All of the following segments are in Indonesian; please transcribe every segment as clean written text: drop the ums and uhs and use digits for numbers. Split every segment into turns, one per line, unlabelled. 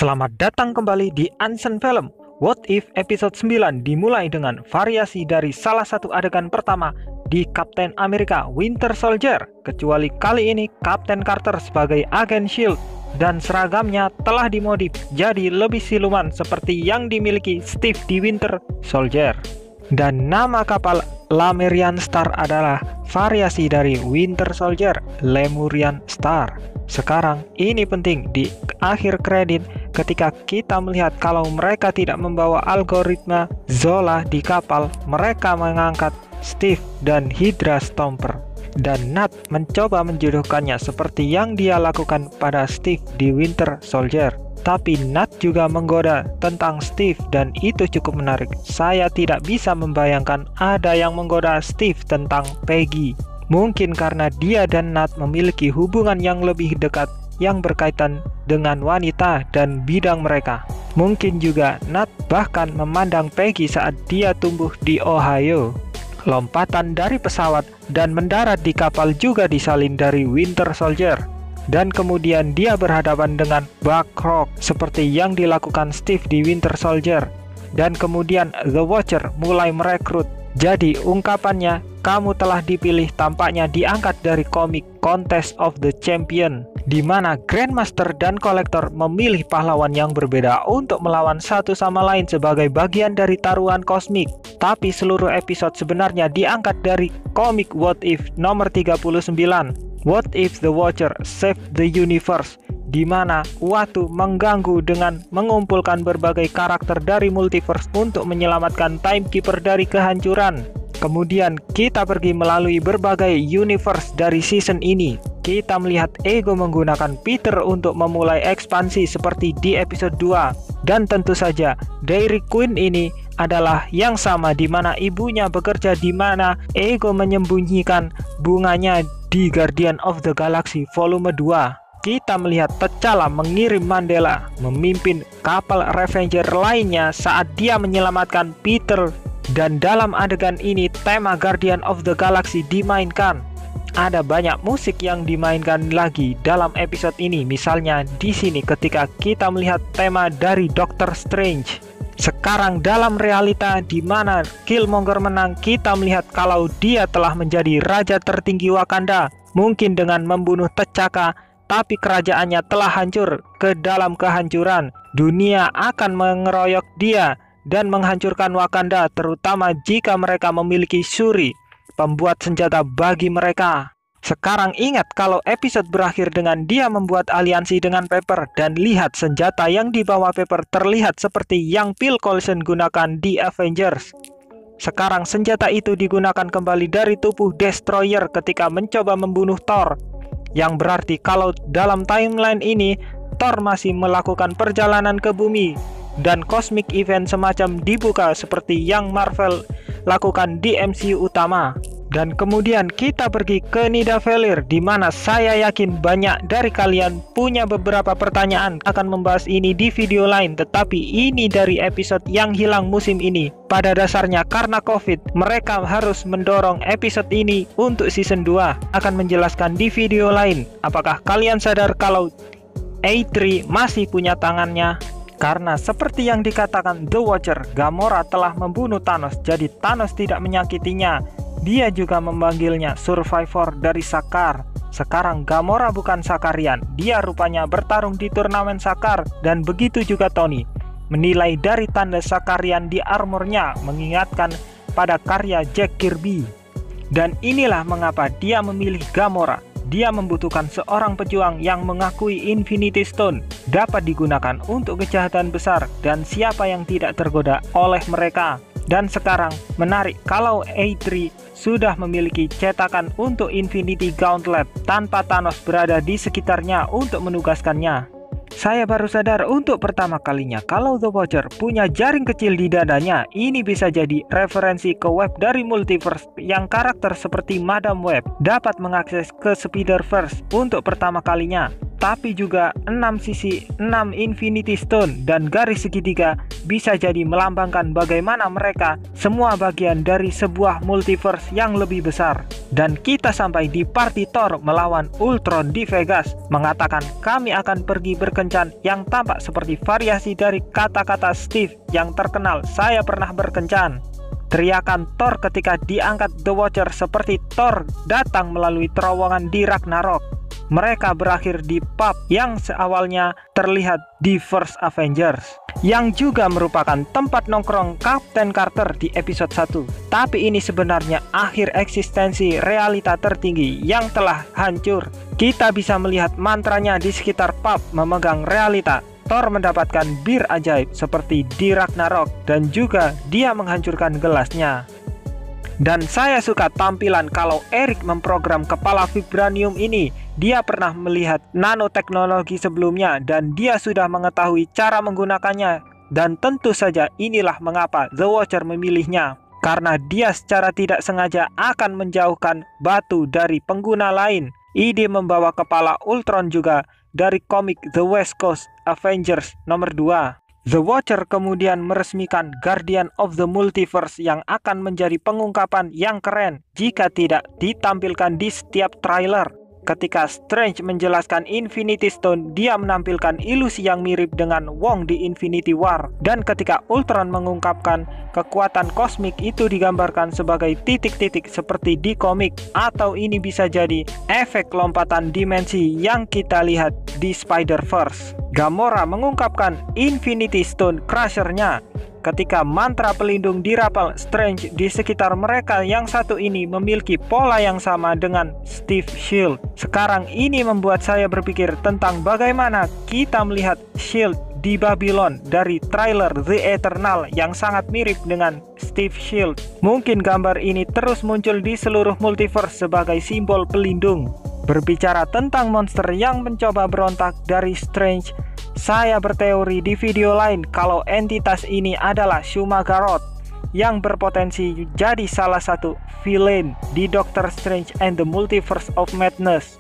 Selamat datang kembali di Unseen Film. What If episode 9 dimulai dengan variasi dari salah satu adegan pertama di Captain America Winter Soldier. Kecuali kali ini Captain Carter sebagai agen SHIELD dan seragamnya telah dimodif jadi lebih siluman seperti yang dimiliki Steve di Winter Soldier. Dan nama kapal Lemurian Star adalah variasi dari Winter Soldier, Lemurian Star. Sekarang ini penting di akhir kredit ketika kita melihat kalau mereka tidak membawa algoritma Zola di kapal, mereka mengangkat Steve dan Hydra Stomper. Dan Nat mencoba menjodohkannya seperti yang dia lakukan pada Steve di Winter Soldier. Tapi Nat juga menggoda tentang Steve dan itu cukup menarik. Saya tidak bisa membayangkan ada yang menggoda Steve tentang Peggy. Mungkin karena dia dan Nat memiliki hubungan yang lebih dekat yang berkaitan dengan wanita dan bidang mereka. Mungkin juga Nat bahkan memandang Peggy saat dia tumbuh di Ohio. Lompatan dari pesawat dan mendarat di kapal juga disalin dari Winter Soldier. Dan kemudian dia berhadapan dengan Buckrock seperti yang dilakukan Steve di Winter Soldier. Dan kemudian The Watcher mulai merekrut. Jadi ungkapannya, kamu telah dipilih tampaknya diangkat dari komik Contest of the Champion, di mana Grandmaster dan Collector memilih pahlawan yang berbeda untuk melawan satu sama lain sebagai bagian dari taruhan kosmik. Tapi seluruh episode sebenarnya diangkat dari komik What If nomor 39. What if the Watcher saved the universe? Di mana Uatu mengganggu dengan mengumpulkan berbagai karakter dari multiverse untuk menyelamatkan Timekeeper dari kehancuran. Kemudian kita pergi melalui berbagai universe dari season ini. Kita melihat Ego menggunakan Peter untuk memulai ekspansi seperti di episode 2. Dan tentu saja Dairy Queen ini adalah yang sama di mana ibunya bekerja di mana Ego menyembunyikan bunganya di Guardian of the Galaxy volume 2. Kita melihat T'Challa mengirim Mandela memimpin kapal Revenger lainnya saat dia menyelamatkan Peter. Dan dalam adegan ini tema Guardian of the Galaxy dimainkan. Ada banyak musik yang dimainkan lagi dalam episode ini. Misalnya di sini ketika kita melihat tema dari Doctor Strange. Sekarang dalam realita di mana Killmonger menang, kita melihat kalau dia telah menjadi raja tertinggi Wakanda. Mungkin dengan membunuh T'Chaka, tapi kerajaannya telah hancur ke dalam kehancuran. Dunia akan mengeroyok dia dan menghancurkan Wakanda, terutama jika mereka memiliki Shuri, pembuat senjata bagi mereka. Sekarang ingat kalau episode berakhir dengan dia membuat aliansi dengan Pepper dan lihat senjata yang dibawa Pepper terlihat seperti yang Phil Coulson gunakan di Avengers. Sekarang senjata itu digunakan kembali dari tubuh Destroyer ketika mencoba membunuh Thor. Yang berarti kalau dalam timeline ini Thor masih melakukan perjalanan ke bumi dan cosmic event semacam dibuka seperti yang Marvel lakukan di MCU utama. Dan kemudian kita pergi ke Nidavellir di mana saya yakin banyak dari kalian punya beberapa pertanyaan. Akan membahas ini di video lain, tetapi ini dari episode yang hilang musim ini. Pada dasarnya karena COVID, mereka harus mendorong episode ini untuk season 2. Akan menjelaskan di video lain. Apakah kalian sadar kalau A3 masih punya tangannya? Karena seperti yang dikatakan The Watcher, Gamora telah membunuh Thanos, jadi Thanos tidak menyakitinya. Dia juga memanggilnya Survivor dari Sakaar. Sekarang Gamora bukan Sakarian, dia rupanya bertarung di turnamen Sakaar. Dan begitu juga Tony. Menilai dari tanda Sakarian di armornya mengingatkan pada karya Jack Kirby. Dan inilah mengapa dia memilih Gamora. Dia membutuhkan seorang pejuang yang mengakui Infinity Stone dapat digunakan untuk kejahatan besar dan siapa yang tidak tergoda oleh mereka. Dan sekarang menarik kalau A3 sudah memiliki cetakan untuk Infinity Gauntlet tanpa Thanos berada di sekitarnya untuk menugaskannya. Saya baru sadar untuk pertama kalinya kalau The Watcher punya jaring kecil di dadanya. Ini bisa jadi referensi ke web dari multiverse yang karakter seperti Madam Web dapat mengakses ke Spider-Verse untuk pertama kalinya. tapi juga 6 sisi 6 Infinity Stone dan garis segitiga bisa jadi melambangkan bagaimana mereka semua bagian dari sebuah multiverse yang lebih besar. Dan kita sampai di party Thor melawan Ultron di Vegas, mengatakan kami akan pergi berkencan, yang tampak seperti variasi dari kata-kata Steve yang terkenal, "Saya pernah berkencan." Teriakan Thor ketika diangkat The Watcher seperti Thor datang melalui terowongan di Ragnarok. Mereka berakhir di pub yang seawalnya terlihat di First Avengers, yang juga merupakan tempat nongkrong Kapten Carter di episode 1. Tapi ini sebenarnya akhir eksistensi realita tertinggi yang telah hancur. Kita bisa melihat mantranya di sekitar pub memegang realita. Thor mendapatkan bir ajaib seperti di Ragnarok dan juga dia menghancurkan gelasnya. Dan saya suka tampilan kalau Eric memprogram kepala vibranium ini. Dia pernah melihat nanoteknologi sebelumnya dan dia sudah mengetahui cara menggunakannya. Dan tentu saja inilah mengapa The Watcher memilihnya. Karena dia secara tidak sengaja akan menjauhkan batu dari pengguna lain. Ide membawa kepala Ultron juga dari komik The West Coast Avengers nomor 2. The Watcher kemudian meresmikan Guardian of the Multiverse yang akan menjadi pengungkapan yang keren jika tidak ditampilkan di setiap trailer. Ketika Strange menjelaskan Infinity Stone, dia menampilkan ilusi yang mirip dengan Wong di Infinity War. Dan ketika Ultron mengungkapkan kekuatan kosmik, itu digambarkan sebagai titik-titik seperti di komik. Atau ini bisa jadi efek lompatan dimensi yang kita lihat di Spider-Verse. Gamora mengungkapkan Infinity Stone Crusher-nya. Ketika mantra pelindung dirapal Strange di sekitar mereka, yang satu ini memiliki pola yang sama dengan Steve Shield. Sekarang ini membuat saya berpikir tentang bagaimana kita melihat Shield di Babylon dari trailer The Eternal yang sangat mirip dengan Steve Shield. Mungkin gambar ini terus muncul di seluruh multiverse sebagai simbol pelindung. Berbicara tentang monster yang mencoba berontak dari Strange, saya berteori di video lain kalau entitas ini adalah Shuma-Gorath yang berpotensi jadi salah satu villain di Doctor Strange and the Multiverse of Madness.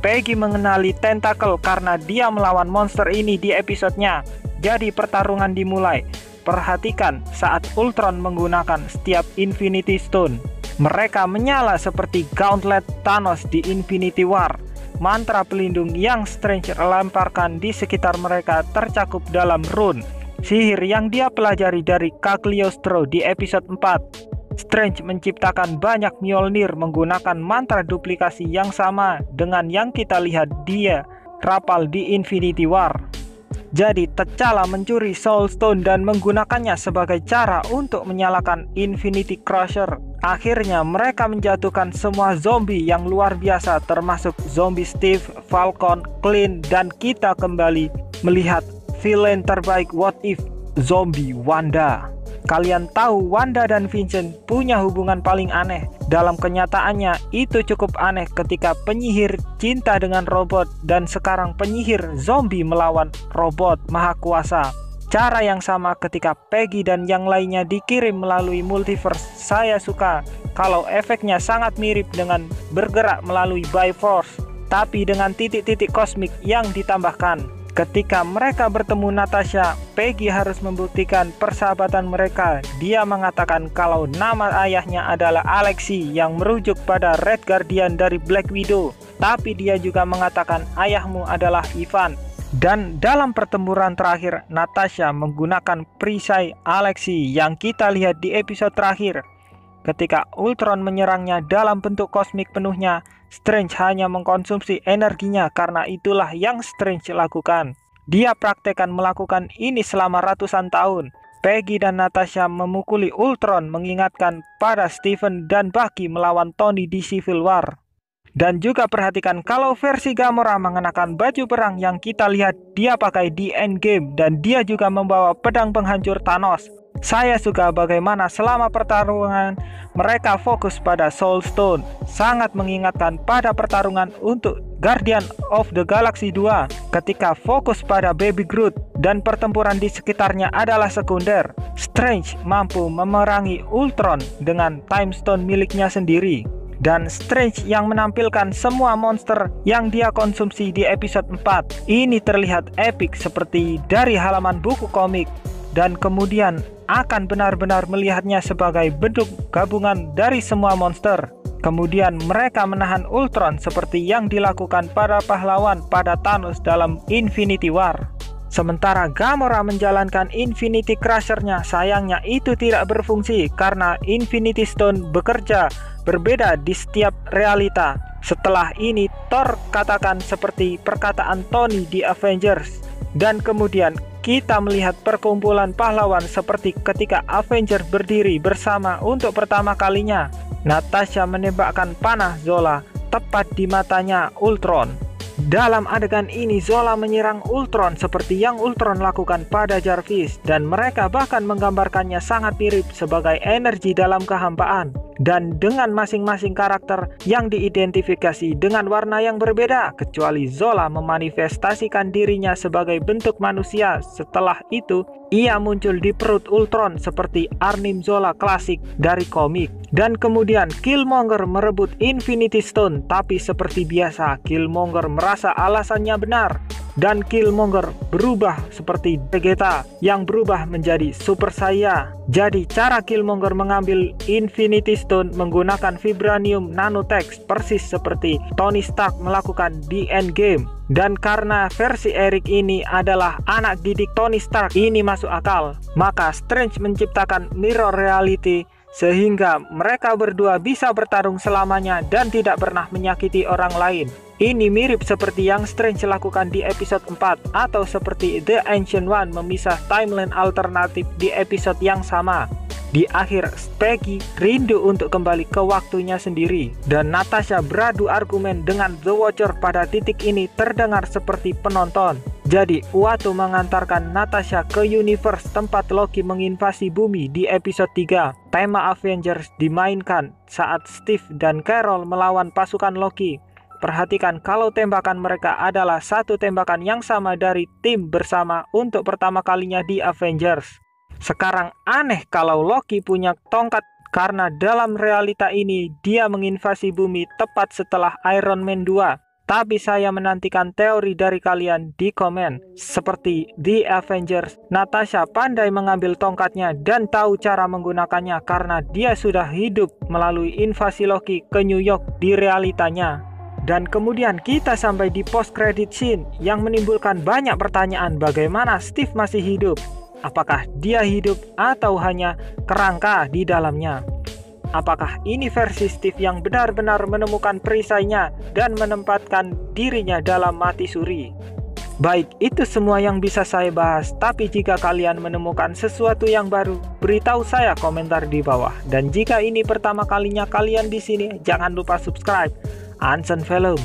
Peggy mengenali Tentacle karena dia melawan monster ini di episodenya. Jadi pertarungan dimulai. Perhatikan saat Ultron menggunakan setiap Infinity Stone. Mereka menyala seperti Gauntlet Thanos di Infinity War. Mantra pelindung yang Strange lemparkan di sekitar mereka tercakup dalam rune sihir yang dia pelajari dari Cagliostro di episode 4. Strange menciptakan banyak Mjolnir menggunakan mantra duplikasi yang sama dengan yang kita lihat dia rapal di Infinity War. Jadi T'Challa mencuri Soul Stone dan menggunakannya sebagai cara untuk menyalakan Infinity Crusher. Akhirnya mereka menjatuhkan semua zombie yang luar biasa, termasuk zombie Steve, Falcon, Clint, dan kita kembali melihat villain terbaik What If, zombie Wanda. Kalian tahu Wanda dan Vincent punya hubungan paling aneh. Dalam kenyataannya itu cukup aneh ketika penyihir cinta dengan robot dan sekarang penyihir zombie melawan robot maha kuasa. Cara yang sama ketika Peggy dan yang lainnya dikirim melalui multiverse. Saya suka kalau efeknya sangat mirip dengan bergerak melalui Bifrost, tapi dengan titik-titik kosmik yang ditambahkan. Ketika mereka bertemu Natasha, Peggy harus membuktikan persahabatan mereka. Dia mengatakan kalau nama ayahnya adalah Alexei yang merujuk pada Red Guardian dari Black Widow. Tapi dia juga mengatakan ayahmu adalah Ivan. Dan dalam pertempuran terakhir, Natasha menggunakan perisai Alexei yang kita lihat di episode terakhir. Ketika Ultron menyerangnya dalam bentuk kosmik penuhnya, Strange hanya mengkonsumsi energinya karena itulah yang Strange lakukan. Dia praktekkan melakukan ini selama ratusan tahun. Peggy dan Natasha memukuli Ultron mengingatkan pada Stephen dan Bucky melawan Tony di Civil War. Dan juga perhatikan kalau versi Gamora mengenakan baju perang yang kita lihat dia pakai di Endgame dan dia juga membawa pedang penghancur Thanos. Saya suka bagaimana selama pertarungan mereka fokus pada Soul Stone. Sangat mengingatkan pada pertarungan untuk Guardian of the Galaxy 2 ketika fokus pada Baby Groot dan pertempuran di sekitarnya adalah sekunder. Strange mampu memerangi Ultron dengan Time Stone miliknya sendiri. dan Strange yang menampilkan semua monster yang dia konsumsi di episode 4. Ini terlihat epic seperti dari halaman buku komik, dan kemudian akan benar-benar melihatnya sebagai bentuk gabungan dari semua monster. Kemudian mereka menahan Ultron seperti yang dilakukan para pahlawan pada Thanos dalam Infinity War. Sementara Gamora menjalankan Infinity Crusher-nya, sayangnya itu tidak berfungsi karena Infinity Stone bekerja berbeda di setiap realita. Setelah ini Thor katakan seperti perkataan Tony di Avengers, dan kemudian kita melihat perkumpulan pahlawan seperti ketika Avengers berdiri bersama untuk pertama kalinya. Natasha menembakkan panah Zola tepat di matanya Ultron. Dalam adegan ini Zola menyerang Ultron seperti yang Ultron lakukan pada Jarvis, dan mereka bahkan menggambarkannya sangat mirip sebagai energi dalam kehampaan, dan dengan masing-masing karakter yang diidentifikasi dengan warna yang berbeda, kecuali Zola memanifestasikan dirinya sebagai bentuk manusia. Setelah itu ia muncul di perut Ultron seperti Arnim Zola klasik dari komik. Dan kemudian Killmonger merebut Infinity Stone, tapi seperti biasa Killmonger merasa alasannya benar, dan Killmonger berubah seperti Vegeta yang berubah menjadi Super Saiyan. Jadi cara Killmonger mengambil Infinity Stone menggunakan vibranium nanotech persis seperti Tony Stark melakukan di Endgame. Dan karena versi Eric ini adalah anak didik Tony Stark, ini masuk akal. Maka Strange menciptakan mirror reality sehingga mereka berdua bisa bertarung selamanya dan tidak pernah menyakiti orang lain. Ini mirip seperti yang Strange lakukan di episode 4, atau seperti The Ancient One memisah timeline alternatif di episode yang sama. Di akhir, Peggy rindu untuk kembali ke waktunya sendiri, dan Natasha beradu argumen dengan The Watcher. Pada titik ini terdengar seperti penonton. Jadi Uatu mengantarkan Natasha ke universe tempat Loki menginvasi bumi di episode 3. Tema Avengers dimainkan saat Steve dan Carol melawan pasukan Loki. Perhatikan kalau tembakan mereka adalah satu tembakan yang sama dari tim bersama untuk pertama kalinya di Avengers. Sekarang aneh kalau Loki punya tongkat, karena dalam realita ini dia menginvasi bumi tepat setelah Iron Man 2. Tapi saya menantikan teori dari kalian di komen. Seperti di Avengers, Natasha pandai mengambil tongkatnya dan tahu cara menggunakannya karena dia sudah hidup melalui invasi Loki ke New York di realitanya. Dan kemudian kita sampai di post credit scene yang menimbulkan banyak pertanyaan. Bagaimana Steve masih hidup? Apakah dia hidup atau hanya kerangka di dalamnya? Apakah ini versi Steve yang benar-benar menemukan perisainya dan menempatkan dirinya dalam mati suri? Baik, itu semua yang bisa saya bahas. Tapi jika kalian menemukan sesuatu yang baru, beritahu saya komentar di bawah. Dan jika ini pertama kalinya kalian di sini, jangan lupa subscribe Unseen Film.